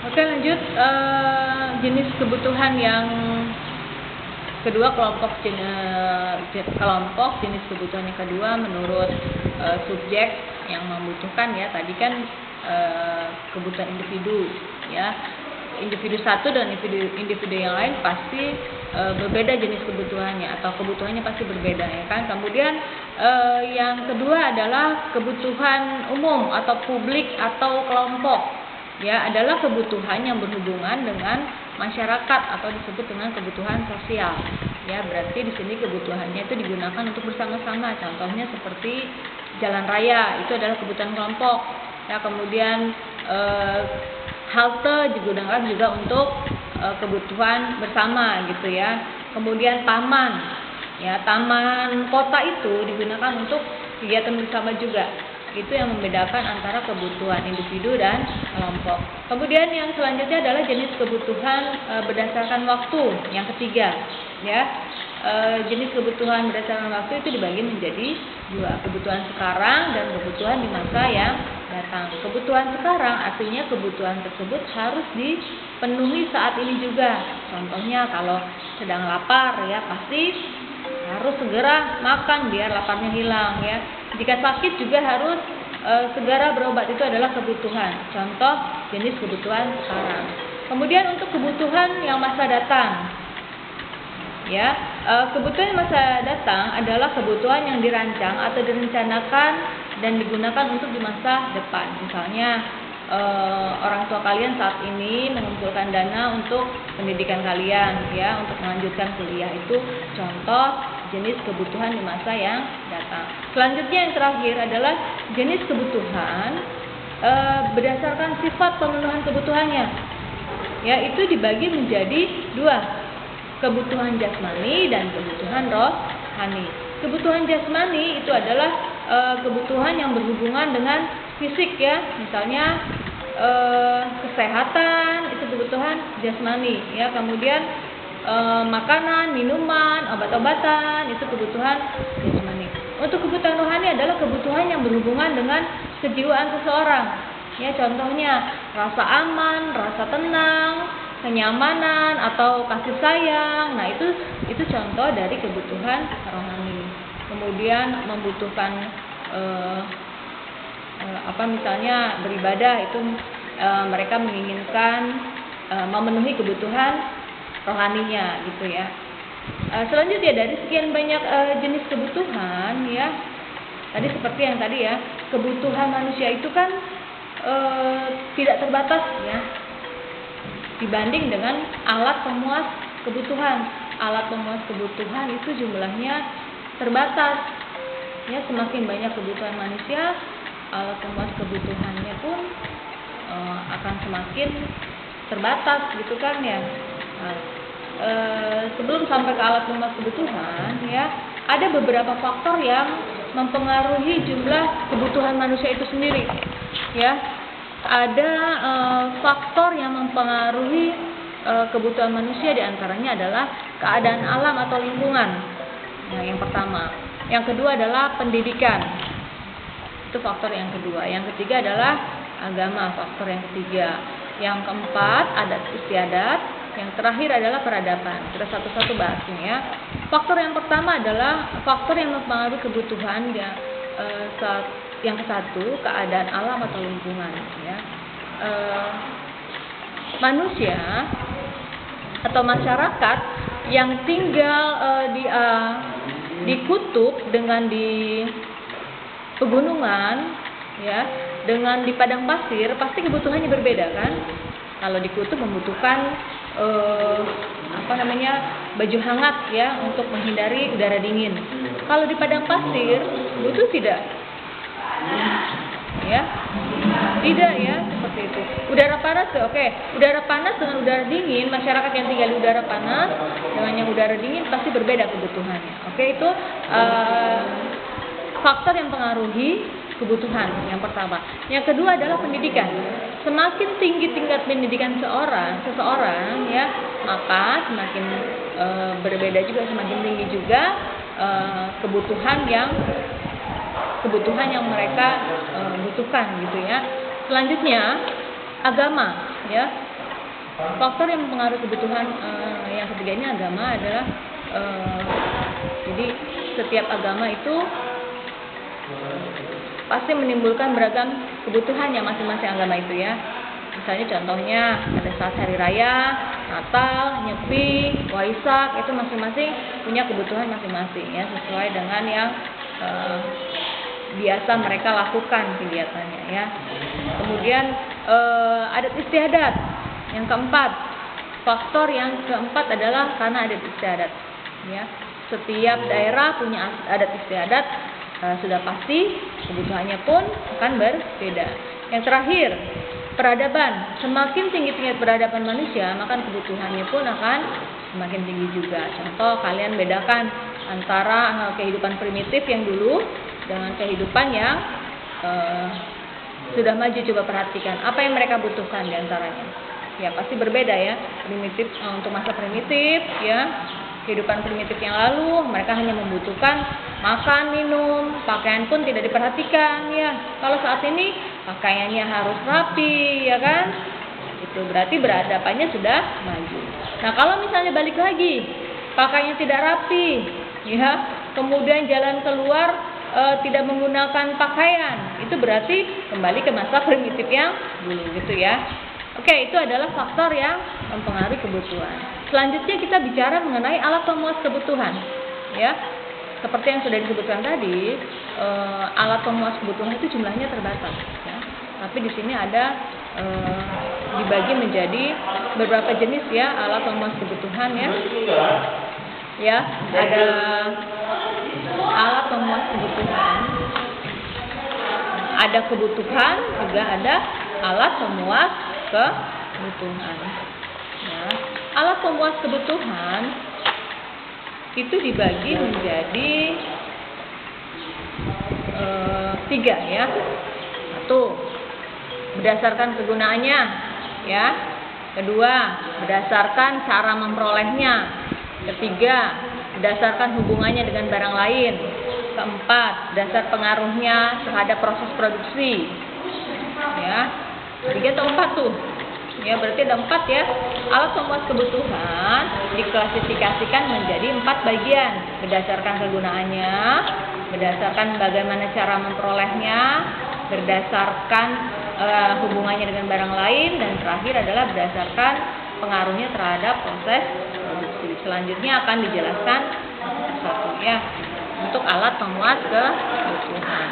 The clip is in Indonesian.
Oke, lanjut. Jenis kebutuhan yang kedua, kelompok jenis kebutuhan yang kedua menurut subjek yang membutuhkan, ya. Tadi kan kebutuhan individu, ya. Individu satu dan individu yang lain pasti berbeda jenis kebutuhannya, atau kebutuhannya pasti berbeda, ya kan. Kemudian yang kedua adalah kebutuhan umum atau publik atau kelompok, ya, adalah kebutuhan yang berhubungan dengan masyarakat atau disebut dengan kebutuhan sosial, ya. Berarti di sini kebutuhannya itu digunakan untuk bersama-sama. Contohnya seperti jalan raya, itu adalah kebutuhan kelompok, ya. Kemudian halte digunakan juga untuk kebutuhan bersama, gitu, ya. Kemudian taman, ya, taman kota itu digunakan untuk kegiatan bersama juga. Itu yang membedakan antara kebutuhan individu dan kelompok. Kemudian yang selanjutnya adalah jenis kebutuhan berdasarkan waktu, yang ketiga, ya. Jenis kebutuhan berdasarkan waktu itu dibagi menjadi dua, kebutuhan sekarang dan kebutuhan di masa yang datang. Kebutuhan sekarang artinya kebutuhan tersebut harus dipenuhi saat ini juga. Contohnya kalau sedang lapar, ya, pasti harus segera makan biar laparnya hilang, ya. Jika sakit juga harus segera berobat, itu adalah kebutuhan. Contoh jenis kebutuhan sekarang. Kemudian untuk kebutuhan yang masa datang, ya, kebutuhan masa datang adalah kebutuhan yang dirancang atau direncanakan dan digunakan untuk di masa depan. Misalnya orang tua kalian saat ini mengumpulkan dana untuk pendidikan kalian, ya, untuk melanjutkan kuliah, itu contoh jenis kebutuhan di masa yang datang. Selanjutnya yang terakhir adalah jenis kebutuhan berdasarkan sifat pemenuhan kebutuhannya, ya. Itu dibagi menjadi dua, kebutuhan jasmani dan kebutuhan rohani. Kebutuhan jasmani itu adalah kebutuhan yang berhubungan dengan fisik, ya. Misalnya kesehatan, itu kebutuhan jasmani, ya. Kemudian makanan, minuman, obat-obatan, itu kebutuhan jasmani. Untuk kebutuhan rohani adalah kebutuhan yang berhubungan dengan kejiwaan seseorang, ya. Contohnya rasa aman, rasa tenang, kenyamanan, atau kasih sayang. Nah, itu contoh dari kebutuhan rohani. Kemudian membutuhkan misalnya beribadah, itu mereka menginginkan memenuhi kebutuhan rohaninya, gitu, ya. Selanjutnya dari sekian banyak jenis kebutuhan, ya, tadi seperti yang tadi, ya, kebutuhan manusia itu kan tidak terbatas, ya, dibanding dengan alat pemuas kebutuhan. Alat pemuas kebutuhan itu jumlahnya terbatas, ya. Semakin banyak kebutuhan manusia, alat pemuas kebutuhannya pun akan semakin terbatas, gitu kan, ya. Nah, sebelum sampai ke alat pemuas kebutuhan, ya, ada beberapa faktor yang mempengaruhi jumlah kebutuhan manusia itu sendiri, ya. Ada faktor yang mempengaruhi kebutuhan manusia, diantaranya adalah keadaan alam atau lingkungan. Nah, yang pertama. Yang kedua adalah pendidikan. Itu faktor yang kedua. Yang ketiga adalah agama, faktor yang ketiga. Yang keempat, adat istiadat. Yang terakhir adalah peradaban. Kita satu-satu bahasnya, ya. Faktor yang pertama adalah faktor yang mempengaruhi kebutuhan, ya. Yang ke-1, keadaan alam atau lingkungan, ya. Manusia atau masyarakat yang tinggal di kutub dengan di pegunungan, ya, dengan di padang pasir, pasti kebutuhannya berbeda, kan? Kalau di kutub membutuhkan baju hangat, ya, untuk menghindari udara dingin. Kalau di padang pasir butuh tidak? Ya, tidak, ya, seperti itu. Udara panas, oke. Udara panas dengan udara dingin, masyarakat yang tinggal di udara panas dengan yang udara dingin pasti berbeda kebutuhannya. Oke, itu faktor yang mempengaruhi kebutuhan yang pertama. Yang kedua adalah pendidikan. Semakin tinggi tingkat pendidikan seseorang, ya, maka semakin berbeda juga, semakin tinggi juga kebutuhan yang mereka butuhkan, gitu, ya. Selanjutnya agama, ya. faktor yang mempengaruhi kebutuhan yang ketiga ini agama adalah jadi setiap agama itu pasti menimbulkan beragam kebutuhan yang masing-masing agama itu ya. Misalnya contohnya pada saat hari raya, Natal, Nyepi, Waisak, itu masing-masing punya kebutuhan masing-masing ya, sesuai dengan yang biasa mereka lakukan kegiatannya ya. Kemudian adat istiadat. Yang keempat, faktor yang keempat adalah karena adat istiadat ya. Setiap daerah punya adat istiadat, sudah pasti kebutuhannya pun akan berbeda. Yang terakhir, peradaban. Semakin tinggi tingkat peradaban manusia, maka kebutuhannya pun akan semakin tinggi juga. Contoh, kalian bedakan antara kehidupan primitif yang dulu dengan kehidupan yang sudah maju. Coba perhatikan apa yang mereka butuhkan di antaranya. Ya pasti berbeda ya. Primitif, untuk masa primitif ya, kehidupan primitif yang lalu mereka hanya membutuhkan makan, minum, pakaian pun tidak diperhatikan ya. Kalau saat ini pakaiannya harus rapi ya kan, itu berarti beradabannya sudah maju. Nah kalau misalnya balik lagi, pakaiannya tidak rapi ya, kemudian jalan keluar tidak menggunakan pakaian, itu berarti kembali ke masa primitif yang dulu gitu ya. Oke, itu adalah faktor yang mempengaruhi kebutuhan. Selanjutnya kita bicara mengenai alat pemuas kebutuhan ya. Seperti yang sudah disebutkan tadi, alat pemuas kebutuhan itu jumlahnya terbatas ya. Tapi di sini ada dibagi menjadi beberapa jenis ya alat pemuas kebutuhan ya. Ya, ada alat pemuas kebutuhan. Ada kebutuhan, juga ada alat pemuas kebutuhan. Ya. Alat pemuas kebutuhan itu dibagi menjadi 3 ya. 1, berdasarkan kegunaannya ya. 2, berdasarkan cara memperolehnya. 3, berdasarkan hubungannya dengan barang lain. 4, dasar pengaruhnya terhadap proses produksi. Ya. 3 atau 4 tuh. Ya, berarti ada 4 ya. Alat pemuas kebutuhan diklasifikasikan menjadi 4 bagian berdasarkan kegunaannya, berdasarkan bagaimana cara memperolehnya, berdasarkan hubungannya dengan barang lain, dan terakhir adalah berdasarkan pengaruhnya terhadap proses produksi. Selanjutnya akan dijelaskan satu ya untuk alat pemuas kebutuhan.